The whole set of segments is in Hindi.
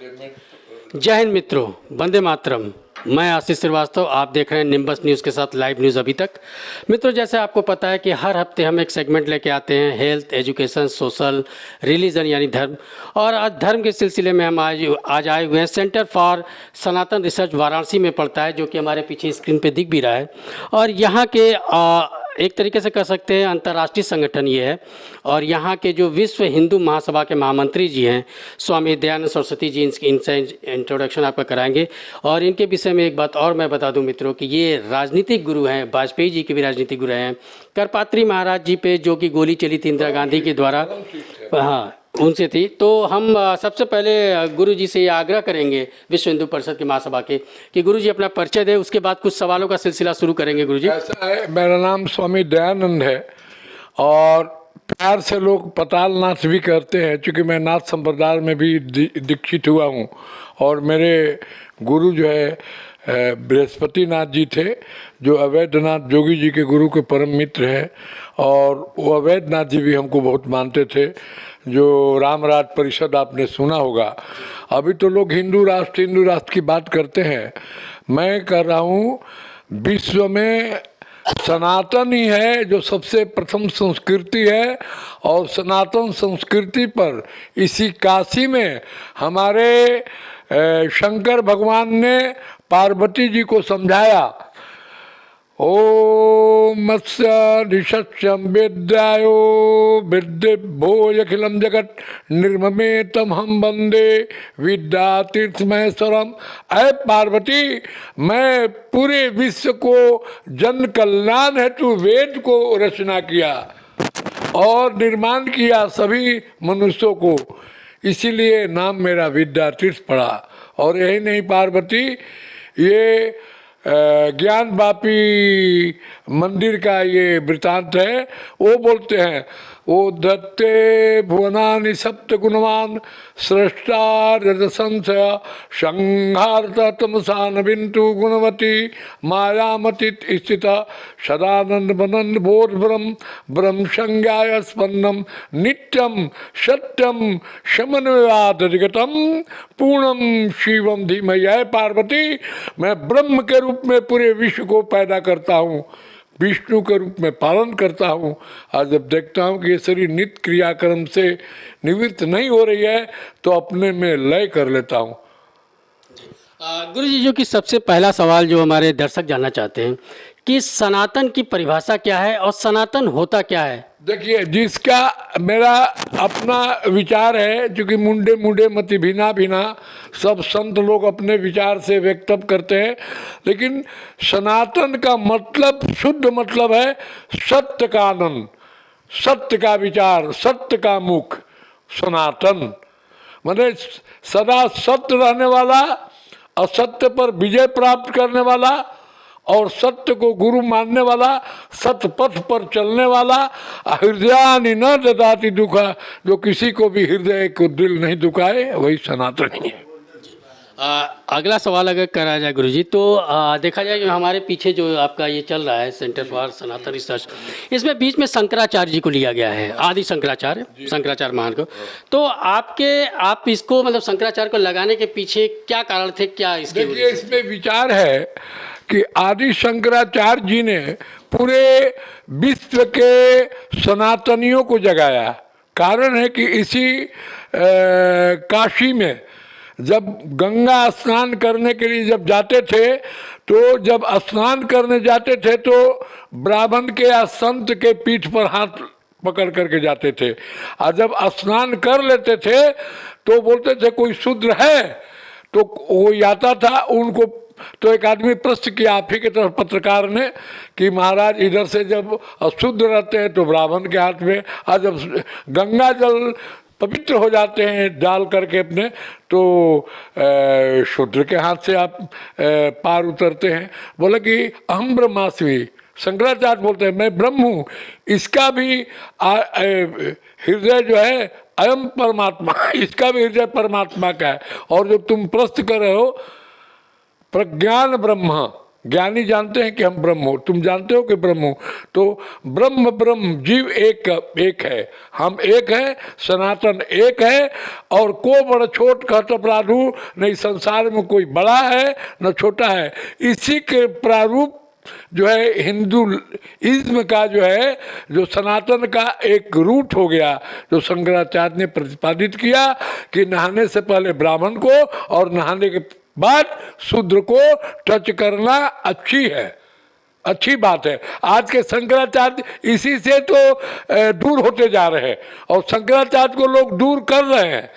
जय हिंद मित्रों, वंदे मातरम। मैं आशीष श्रीवास्तव, आप देख रहे हैं निम्बस न्यूज़ के साथ लाइव न्यूज़ अभी तक। मित्रों, जैसे आपको पता है कि हर हफ्ते हम एक सेगमेंट लेके आते हैं, हेल्थ, एजुकेशन, सोशल, रिलीजन यानी धर्म। और आज धर्म के सिलसिले में हम आज आए हुए हैं। Centre for Sanatan research Varanasi में पड़ता है, जो कि हमारे पीछे स्क्रीन पे दिख भी रहा है। और यहाँ के एक तरीके से कह सकते हैं अंतर्राष्ट्रीय संगठन ये है। और यहाँ के जो विश्व हिंदू महासभा के महामंत्री जी हैं, स्वामी दयानंद सरस्वती जी, इनसे इंट्रोडक्शन आपका कराएंगे। और इनके विषय में एक बात और मैं बता दूं मित्रों कि ये राजनीतिक गुरु हैं, वाजपेयी जी के भी राजनीतिक गुरु हैं। करपात्री महाराज जी पे जो कि गोली चली थी इंदिरा गांधी के द्वारा, हाँ, उनसे थी। तो हम सबसे पहले गुरु जी से ये आग्रह करेंगे, विश्व हिंदू परिषद के महासभा के, कि गुरु जी अपना परिचय दें। उसके बाद कुछ सवालों का सिलसिला शुरू करेंगे। गुरु जी, ऐसा है, मेरा नाम स्वामी दयानंद है और प्यार से लोग पताल नाथ भी करते हैं, क्योंकि मैं नाथ संप्रदाय में भी दीक्षित हुआ हूँ। और मेरे गुरु जो है बृहस्पति नाथ जी थे, जो अवैधनाथ जोगी जी के गुरु के परम मित्र हैं। और वो अवैधनाथ जी भी हमको बहुत मानते थे। जो रामराज परिषद आपने सुना होगा। अभी तो लोग हिंदू राष्ट्र की बात करते हैं, मैं कर रहा हूँ विश्व में सनातन ही है जो सबसे प्रथम संस्कृति है। और सनातन संस्कृति पर इसी काशी में हमारे शंकर भगवान ने पार्वती जी को समझाया। ओम मत्स्य निशस्यम विद्यायो विद्यभोजखिलम जगत निर्ममे तम हम वंदे विद्या तीर्थमहेश्वरम। अय पार्वती, मैं पूरे विश्व को जन कल्याण हेतु वेद को रचना किया और निर्माण किया सभी मनुष्यों को, इसीलिए नाम मेरा विद्या तीर्थ पड़ा। और यही नहीं पार्वती, ये ज्ञान वापी मंदिर का ये वृतांत है। वो बोलते हैं, ओ दत्ते भुवनानि सप्त गुणवान सृष्टा रजसंशय संहारता तमसान बिंदु गुणवती मायामति स्थित सदानंद बनंद बोध ब्रह्म संज्ञाय स्पन्नम नित्यम सत्यम शमन विवादिगतम पूर्णम शिवम धीमहि। पार्वती, मैं ब्रह्म के रूप में पूरे विश्व को पैदा करता हूँ, विष्णु के रूप में पालन करता हूँ। आज जब देखता हूँ कि ये शरीर नित्य क्रियाक्रम से निवृत्त नहीं हो रही है, तो अपने में लय कर लेता हूँ। गुरु जी, जो कि सबसे पहला सवाल जो हमारे दर्शक जानना चाहते हैं कि सनातन की परिभाषा क्या है और सनातन होता क्या है। देखिए, जिसका मेरा अपना विचार है, क्योंकि मुंडे मुंडे मति भिना भिना सब संत लोग अपने विचार से व्यक्त करते हैं, लेकिन सनातन का मतलब, शुद्ध मतलब है सत्य का आनंद, सत्य का विचार, सत्य का मुख। सनातन माने सदा सत्य रहने वाला, असत्य पर विजय प्राप्त करने वाला और सत्य को गुरु मानने वाला, सत्य पथ पर चलने वाला। हृदयानि न ददाति दुखा, जो किसी को भी हृदय को दिल नहीं दुखाए, वही सनातन है। अगला सवाल अगर करा जाए गुरु जी, तो देखा जाए जो हमारे पीछे जो आपका ये चल रहा है सेंटर फॉर सनातन रिसर्च, इसमें बीच में शंकराचार्य जी को लिया गया है, आदि शंकराचार्य महान को। तो आप इसको मतलब शंकराचार्य को लगाने के पीछे क्या कारण थे, क्या इसके? देखिए, इसमें विचार है कि आदि शंकराचार्य जी ने पूरे विश्व के सनातनियों को जगाया। कारण है कि इसी काशी में जब गंगा स्नान करने के लिए जब जाते थे, तो जब स्नान करने जाते थे तो ब्राह्मण के या संत के पीठ पर हाथ पकड़ करके जाते थे। और जब स्नान कर लेते थे तो बोलते थे कोई शूद्र है, तो वो आता था उनको। तो एक आदमी प्रश्न किया आप ही की तरफ पत्रकार ने कि महाराज, इधर से जब अशुद्ध रहते हैं तो ब्राह्मण के हाथ में, और जब गंगा जल पवित्र हो जाते हैं डाल करके अपने, तो शूद्र के हाथ से आप पार उतरते हैं। बोला कि अहम ब्रह्मास्मि। शंकराचार्य बोलते हैं मैं ब्रह्म हूँ। इसका भी हृदय जो है अयम परमात्मा, इसका भी हृदय परमात्मा का है। और जो तुम प्रश्न कर रहे हो प्रज्ञान ब्रह्म, ज्ञानी जानते हैं कि हम ब्रह्म हो, तुम जानते हो कि ब्रह्म हो। तो ब्रह्म ब्रह्म जीव एक है, हम एक है, सनातन एक है। और को बड़ा छोट कहत प्रारूप, नहीं संसार में कोई बड़ा है न छोटा है। इसी के प्रारूप जो है हिंदू इज्म का जो है, जो सनातन का एक रूट हो गया, जो शंकराचार्य ने प्रतिपादित किया कि नहाने से पहले ब्राह्मण को और नहाने के बाद शूद्र को टच करना अच्छी बात है। आज के शंकराचार्य इसी से तो दूर होते जा रहे हैं, और शंकराचार्य को लोग दूर कर रहे हैं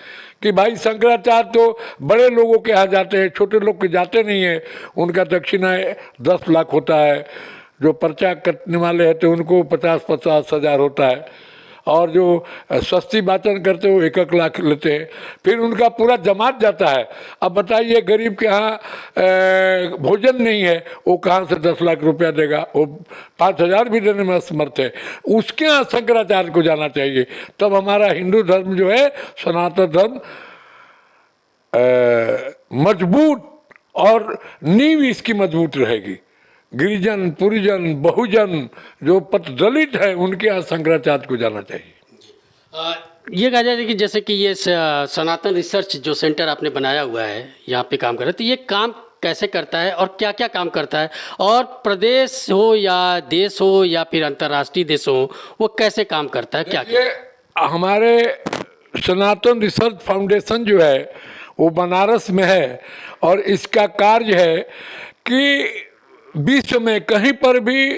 कि भाई शंकराचार्य तो बड़े लोगों के यहाँ जाते हैं, छोटे लोग के जाते नहीं हैं। उनका दक्षिणा 10 लाख होता है, जो पर्चा कटने वाले हैं तो उनको 50-50 हज़ार होता है, और जो सस्ती वाचन करते हैं वो 1-1 लाख लेते हैं। फिर उनका पूरा जमात जाता है। अब बताइए गरीब के यहाँ भोजन नहीं है, वो कहाँ से 10 लाख रुपया देगा? वो 5,000 भी देने में असमर्थ है। उसके यहाँ शंकराचार्य को जाना चाहिए, तब हमारा हिंदू धर्म जो है, सनातन धर्म मजबूत, और नींव इसकी मजबूत रहेगी। गिरिजन, पुरिजन, बहुजन, जो पथ दलित है, उनके यहाँ शंकराचार्य को जाना चाहिए। ये कहा जाए कि जैसे कि ये सनातन रिसर्च जो सेंटर आपने बनाया हुआ है, यहाँ पे काम कर रहे हैं, तो ये काम कैसे करता है और क्या क्या काम करता है? और प्रदेश हो या देश हो या फिर अंतर्राष्ट्रीय देश हो, वो कैसे काम करता है, क्या क्या? हमारे सनातन रिसर्च फाउंडेशन जो है वो बनारस में है, और इसका कार्य है कि विश्व में कहीं पर भी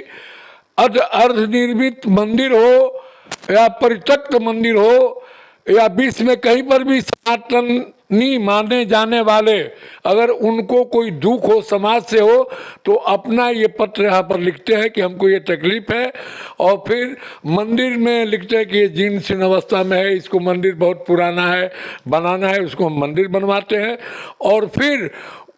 अर्ध निर्मित मंदिर हो या परित्यक्त मंदिर हो, या विश्व में कहीं पर भी सनातनी माने जाने वाले, अगर उनको कोई दुख हो, समाज से हो, तो अपना ये पत्र यहाँ पर लिखते हैं कि हमको ये तकलीफ है, और फिर मंदिर में लिखते हैं कि ये जीर्ण शीर्ण अवस्था में है, इसको मंदिर बहुत पुराना है, बनाना है, उसको हम मंदिर बनवाते हैं। और फिर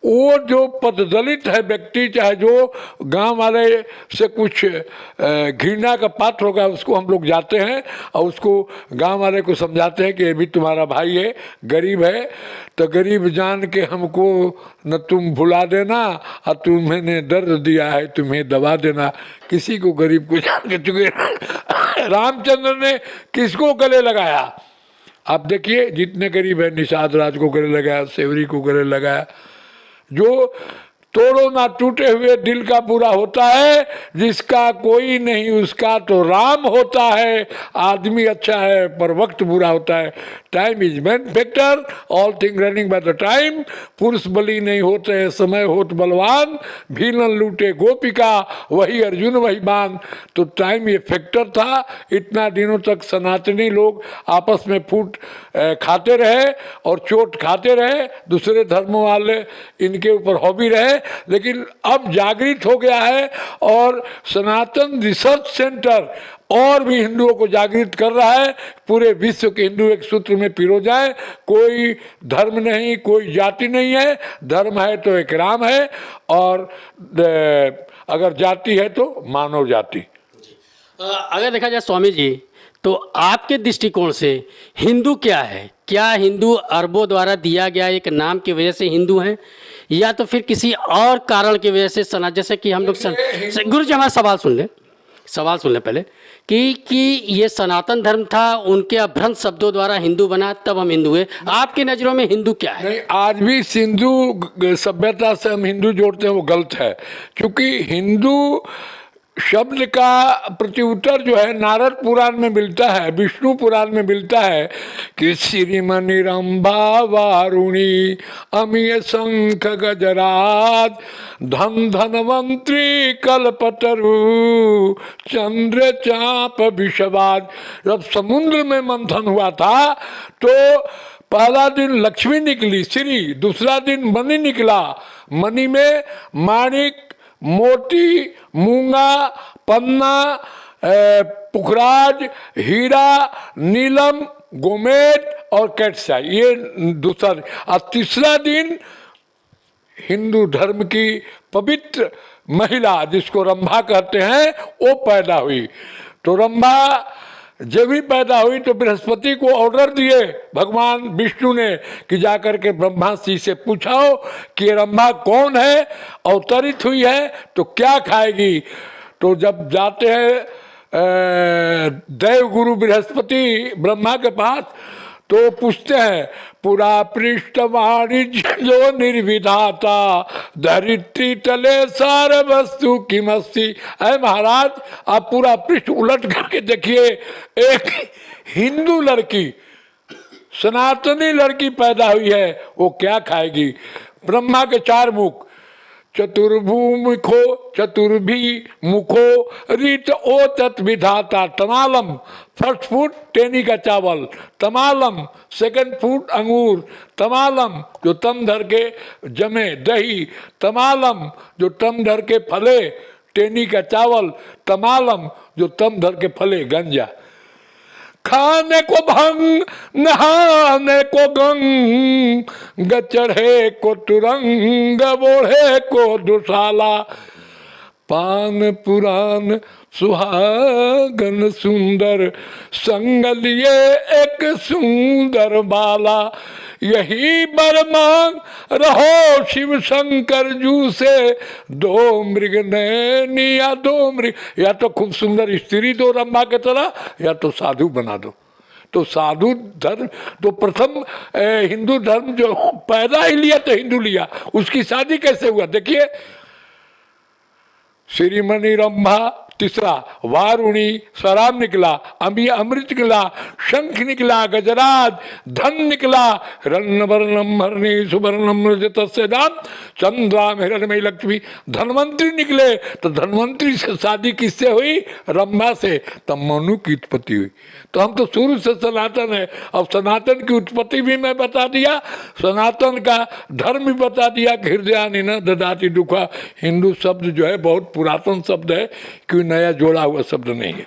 वो जो पददलित है व्यक्ति, चाहे जो गांव वाले से कुछ घृणा का पात्र होगा, उसको हम लोग जाते हैं और उसको गांव वाले को समझाते हैं कि ये भी तुम्हारा भाई है, गरीब है, तो गरीब जान के हमको न तुम भुला देना, और तुम्हें दर्द दिया है तुम्हें दवा देना। किसी को गरीब को जान के, चुके रामचंद्र ने किसको गले लगाया? आप देखिए, जितने गरीब है, निषाद राज को गले लगाया, सेवरी को गले लगाया। जो तोड़ो ना टूटे हुए दिल का पूरा होता है, जिसका कोई नहीं उसका तो राम होता है। आदमी अच्छा है पर वक्त बुरा होता है। Time is man factor, all thing running by the time. पुरुष बली नहीं होते हैं, समय होत बलवान। भीलन लूटे गोपिका, वही अर्जुन वही बान। तो टाइम ये फैक्टर था। इतना दिनों तक सनातनी लोग आपस में फूट खाते रहे और चोट खाते रहे, दूसरे धर्मों वाले इनके ऊपर हॉबी रहे। लेकिन अब जागृत हो गया है, और सनातन रिसर्च सेंटर और भी हिंदुओं को जागृत कर रहा है। पूरे विश्व के हिंदू एक सूत्र में पिरो जाए। कोई धर्म नहीं, कोई जाति नहीं है। धर्म है तो एक राम है, और अगर जाति है तो मानव जाति। अगर देखा जाए स्वामी जी, तो आपके दृष्टिकोण से हिंदू क्या है? क्या हिंदू अरबों द्वारा दिया गया एक नाम की वजह से हिंदू हैं, या तो फिर किसी और कारण की वजह से जैसे कि हम लोग गुरु जी हमारा सवाल सुन ले पहले कि ये सनातन धर्म था, उनके अभ्रंश शब्दों द्वारा हिंदू बना, तब हम हिंदू हुए। आपकी नज़रों में हिंदू क्या है? नहीं, आज भी सिंधु सभ्यता से हम हिंदू जोड़ते हैं, वो गलत है। क्योंकि हिंदू शब्द का प्रत्युत्तर जो है नारद पुराण में मिलता है, विष्णु पुराण में मिलता है कि श्रीमणि रंभा वारुणी अमीय शंख गजराज धन धनवंत्री कल्पतरु चंद्र चाप विषवाद। जब समुद्र में मंथन हुआ था तो पहला दिन लक्ष्मी निकली श्री, दूसरा दिन मणि निकला। मणि में माणिक, मोती, मूंगा, पन्ना, पुखराज, हीरा, नीलम, गोमेद और कैटसा, ये दूसरा। और तीसरा दिन हिंदू धर्म की पवित्र महिला जिसको रंभा कहते हैं वो पैदा हुई। तो रंभा जब ही पैदा हुई तो बृहस्पति को ऑर्डर दिए भगवान विष्णु ने कि जाकर के ब्रह्मा जी से पूछाओ कि रंभा कौन है, अवतरित हुई है तो क्या खाएगी। तो जब जाते हैं देव गुरु बृहस्पति ब्रह्मा के पास तो पूछते हैं पुरा पृष्ठ वाणिज्य जो निर्विधाता धरित्री तले सार वस्तु किमस्ति। अरे महाराज आप पूरा पृष्ठ उलट करके देखिए, एक हिंदू लड़की सनातनी लड़की पैदा हुई है, वो क्या खाएगी। ब्रह्मा के 4 मुख, चतुर्भुमुखो चतुर्भी मुखो रीत ओ तत् विधाता। तमालम फर्स्ट फूड टेनी का चावल, तमालम सेकंड फूड अंगूर, तमालम जो तम धर के जमे दही, तमालम जो तम धर के फले टेनी का चावल, तमालम जो तम धर के फले गंजा। खाने को भंग नहाने को गंग चढ़े को तुरंग बोढ़े को दुशाला। पान पुराण सुहागन सुंदर संग लिए एक सुंदर बाला। यही बर मांग रहो शिव शंकर जू से, 2 मृग नैनी या 2 मृग, या तो खूब सुंदर स्त्री दो रंभा के तरह, या तो साधु बना दो। तो साधु धर्म तो प्रथम हिंदू धर्म जो पैदा ही लिया तो हिंदू लिया, उसकी शादी कैसे हुआ देखिए। श्रीमणि रंभा, तीसरा वारुणी, शराब निकला, अमृत निकला, शंख निकला, गजराज, धन निकला, रन्नवर्णम हरणी सुवर्णम रजतस्य दाम चंद्राम हिरणमयी लक्ष्मी। धनवंतरी निकले तो धनवंतरी से शादी किससे हुई? रंभा से, तब मनु की उत्पत्ति हुई। तो हम तो शुरू से सनातन है। अब सनातन की उत्पत्ति भी मैं बता दिया, सनातन का धर्म भी बता दिया कि हृदयानि न ददाति दुखा। हिंदू शब्द जो है बहुत पुरातन शब्द है, कोई नया जोड़ा हुआ शब्द नहीं है।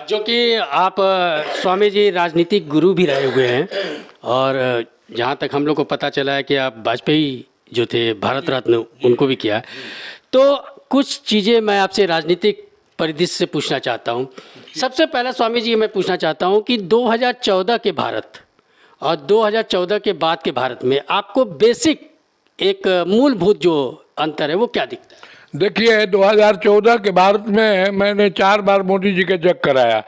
जो कि आप स्वामी जी राजनीतिक गुरु भी रहे हुए हैं, और जहाँ तक हम लोग को पता चला है कि आप वाजपेयी जो थे भारत रत्न उनको भी किया है। तो कुछ चीज़ें मैं आपसे राजनीतिक परिदृश्य से पूछना चाहता हूँ। सबसे पहले स्वामी जी मैं पूछना चाहता हूँ कि 2014 के भारत और 2014 के बाद के भारत में आपको बेसिक एक मूलभूत जो अंतर है वो क्या दिखता है? देखिए 2014 के भारत में मैंने 4 बार मोदी जी का जग कराया,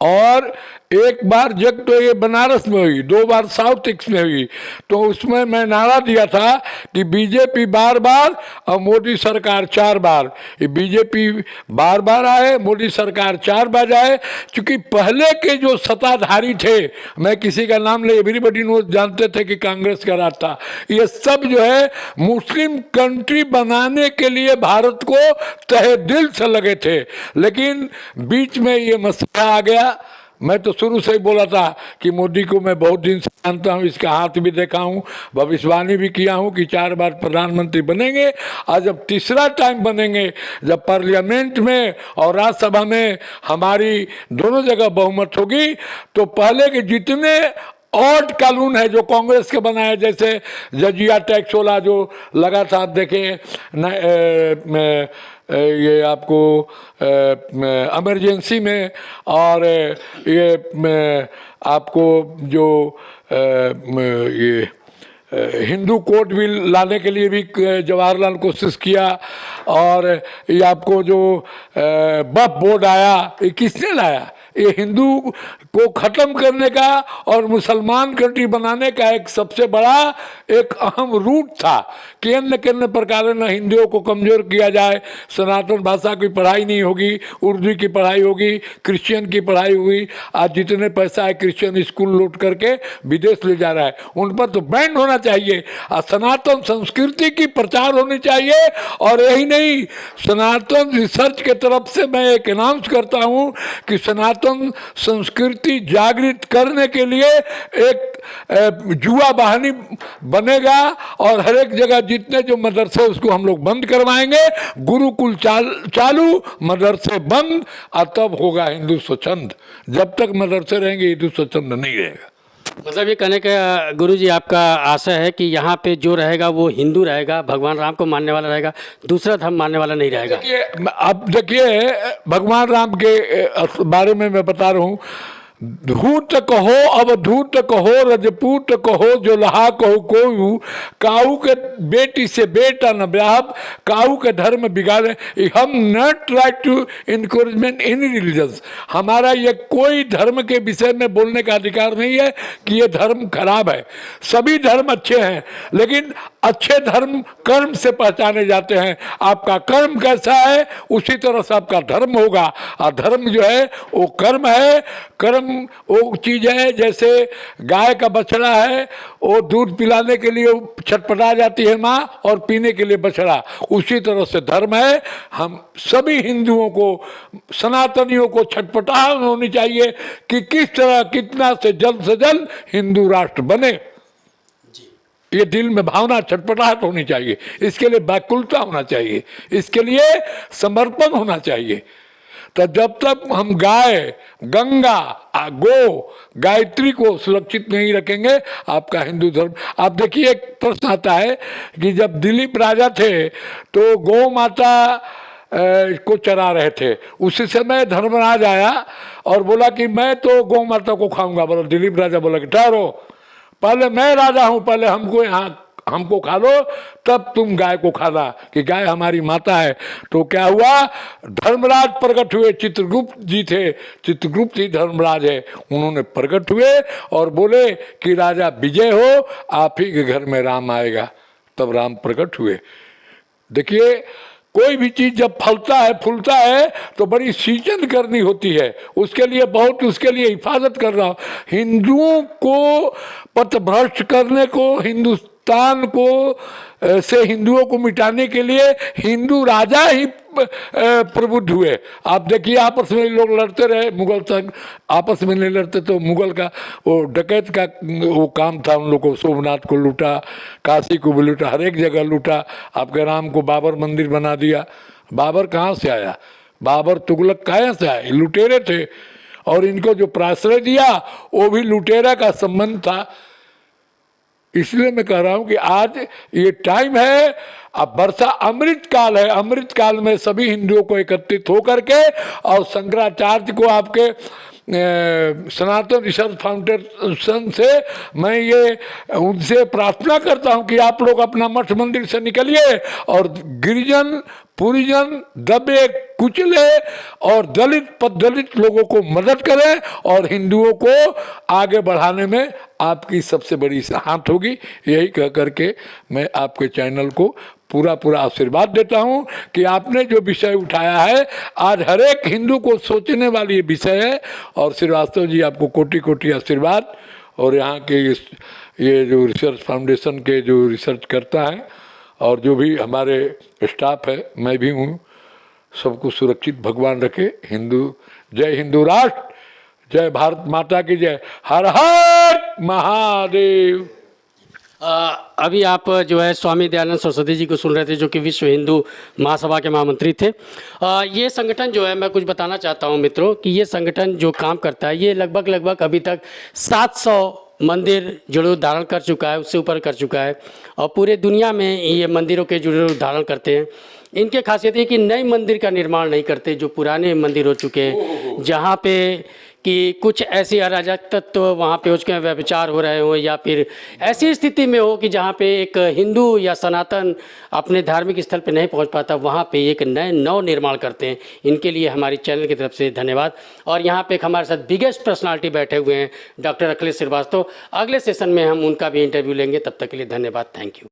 और एक बार जग तो ये बनारस में हुई, 2 बार साउथ एक्स में हुई। तो उसमें मैं नारा दिया था कि बीजेपी बार बार और मोदी सरकार 4 बार। ये बीजेपी बार बार आए, मोदी सरकार 4 बार आए। क्योंकि पहले के जो सत्ताधारी थे, मैं किसी का नाम ले, एवरीबडी नो जानते थे कि कांग्रेस का राज था, ये सब जो है मुस्लिम कंट्री बनाने के लिए भारत को तहे दिल से लगे थे। लेकिन बीच में ये मसला आ गया। मैं तो शुरू से ही बोला था कि मोदी को मैं बहुत दिन से जानता हूँ, इसका हाथ भी देखा हूँ, भविष्यवाणी भी किया हूँ कि 4 बार प्रधानमंत्री बनेंगे। और जब तीसरा टाइम बनेंगे, जब पार्लियामेंट में और राज्यसभा में हमारी दोनों जगह बहुमत होगी, तो पहले के जितने ऑड कानून है जो कांग्रेस के बनाए, जैसे जजिया टैक्स वाला जो लगा था, देखें ये आपको इमरजेंसी में, और ये आपको जो ये हिंदू कोड बिल लाने के लिए भी जवाहरलाल कोशिश किया, और ये आपको जो वक्फ बोर्ड आया, ये किसने लाया? ये हिंदू को ख़त्म करने का और मुसलमान कंट्री बनाने का एक सबसे बड़ा एक अहम रूट था कि अन्य किन्य प्रकार न हिंदुओं को कमज़ोर किया जाए, सनातन भाषा की पढ़ाई नहीं होगी, उर्दू की पढ़ाई होगी, क्रिश्चियन की पढ़ाई होगी। आज जितने पैसा है क्रिश्चियन स्कूल लूट करके विदेश ले जा रहा है, उन पर तो बैन होना चाहिए। और सनातन संस्कृति की प्रचार होनी चाहिए। और यही नहीं, सनातन रिसर्च के तरफ से मैं एक अनाउंस करता हूँ कि सनातन संस्कृति जागृत करने के लिए एक जुआ वाहिनी बनेगा, और हर एक जगह जितने जो मदरसे उसको हम लोग बंद करवाएंगे, गुरुकुल चालू, मदरसे बंद, और तब होगा हिंदू स्वच्छंद। जब तक मदरसे रहेंगे हिंदू स्वच्छंद नहीं रहेगा। मतलब ये कहने का गुरुजी आपका आशा है कि यहाँ पे जो रहेगा वो हिंदू रहेगा, भगवान राम को मानने वाला रहेगा, दूसरा धर्म मानने वाला नहीं रहेगा। देखिए, अब देखिए भगवान राम के बारे में मैं बता रहा हूँ। धूत कहो अवधूत कहो रजपूत कहो जो लहा कहो कोयू, काऊ के बेटी से बेटा न ब्याह, काऊ के धर्म बिगाड़े। हम not right to encouragement any religions. हमारा ये कोई धर्म के विषय में बोलने का अधिकार नहीं है कि ये धर्म खराब है। सभी धर्म अच्छे हैं, लेकिन अच्छे धर्म कर्म से पहचाने जाते हैं। आपका कर्म कैसा है उसी तरह से आपका धर्म होगा। और धर्म जो है वो कर्म है। कर्म वो चीज़ है जैसे गाय का बछड़ा है, वो दूध पिलाने के लिए छटपटा जाती है माँ और पीने के लिए बछड़ा, उसी तरह से धर्म है। हम सभी हिंदुओं को, सनातनियों को छटपटाहट होनी चाहिए कि किस तरह कितना से जल्द हिंदू राष्ट्र बने। ये दिल में भावना छटपटाहट होनी चाहिए, इसके लिए व्याकुलता होना चाहिए, इसके लिए समर्पण होना चाहिए। तो जब तक हम गाय, गंगा, गो, गायत्री को सुरक्षित नहीं रखेंगे, आपका हिंदू धर्म। आप देखिए, एक प्रश्न आता है कि जब दिलीप राजा थे तो गौ माता को चरा रहे थे, उसी समय धर्मराज आया और बोला कि मैं तो गौ माता को खाऊंगा। बोला दिलीप राजा बोला कि ठहरो, पहले मैं राजा हूं, पहले हमको खा लो, तब तुम गाय को खाना, कि गाय हमारी माता है। तो क्या हुआ, धर्मराज प्रकट हुए। चित्रगुप्त जी थे, चित्रगुप्त ही धर्मराज है। उन्होंने प्रकट हुए और बोले कि राजा विजय हो, आप ही के घर में राम आएगा। तब राम प्रकट हुए। देखिए, कोई भी चीज़ जब फलता है फूलता है तो बड़ी सींचन करनी होती है, उसके लिए बहुत, उसके लिए हिफाजत कर रहा हूँ। हिंदुओं को पथभ्रष्ट करने को, हिंदुस्तान को से हिंदुओं को मिटाने के लिए हिंदू राजा ही प्रबुद्ध हुए। आप देखिए, आपस में लोग लड़ते रहे, मुगल तक आपस में नहीं लड़ते तो मुगल का वो डकैत का वो काम था। उन लोगों को सोमनाथ को लूटा, काशी को भी लूटा, हर एक जगह लूटा। आपके राम को बाबर मंदिर बना दिया। बाबर कहाँ से आया? बाबर तुगलक कहाँ से आए? लुटेरे थे। और इनको जो प्राश्रय दिया वो भी लुटेरा का संबंध था। इसलिए मैं कह रहा हूं कि आज ये टाइम है, अब वर्षा अमृत काल है। अमृत काल में सभी हिंदुओं को एकत्रित होकर के, और शंकराचार्य को, आपके सनातन रिसर्च फाउंडेशन से मैं ये उनसे प्रार्थना करता हूं कि आप लोग अपना मठ मंदिर से निकलिए और गिरिजन, पुरिजन, दबे कुचले और दलित पददलित लोगों को मदद करें, और हिंदुओं को आगे बढ़ाने में आपकी सबसे बड़ी हाथ होगी। यही कह करके मैं आपके चैनल को पूरा आशीर्वाद देता हूं कि आपने जो विषय उठाया है, आज हर एक हिंदू को सोचने वाली ये विषय है। और श्रीवास्तव जी, आपको कोटि कोटि आशीर्वाद। और यहाँ के ये जो रिसर्च फाउंडेशन के जो रिसर्च करता है और जो भी हमारे स्टाफ है, मैं भी हूँ, सबको सुरक्षित भगवान रखे। जय हिंदू राष्ट्र, जय भारत माता की जय। हर हर महादेव। अभी आप जो है स्वामी दयानंद सरस्वती जी को सुन रहे थे, जो कि विश्व हिंदू महासभा के महामंत्री थे। ये संगठन जो है, मैं कुछ बताना चाहता हूँ मित्रों कि ये संगठन जो काम करता है, ये लगभग अभी तक 700 मंदिर जो धारण कर चुका है, उससे ऊपर कर चुका है। और पूरे दुनिया में ये मंदिरों के जो धारण करते हैं। इनके खासियत है कि नए मंदिर का निर्माण नहीं करते, जो पुराने मंदिर हो चुके हैं, जहाँ पे कि कुछ ऐसी अराजक तत्व वहाँ पे उसके व्यभिचार हो रहे हो, या फिर ऐसी स्थिति में हो कि जहाँ पे एक हिंदू या सनातन अपने धार्मिक स्थल पे नहीं पहुँच पाता, वहाँ पे एक नव निर्माण करते हैं। इनके लिए हमारी चैनल की तरफ से धन्यवाद। और यहाँ पे एक हमारे साथ बिगेस्ट पर्सनालिटी बैठे हुए हैं, डॉक्टर अखिलेश श्रीवास्तव। अगले सेशन में हम उनका भी इंटरव्यू लेंगे। तब तक के लिए धन्यवाद। Thank you.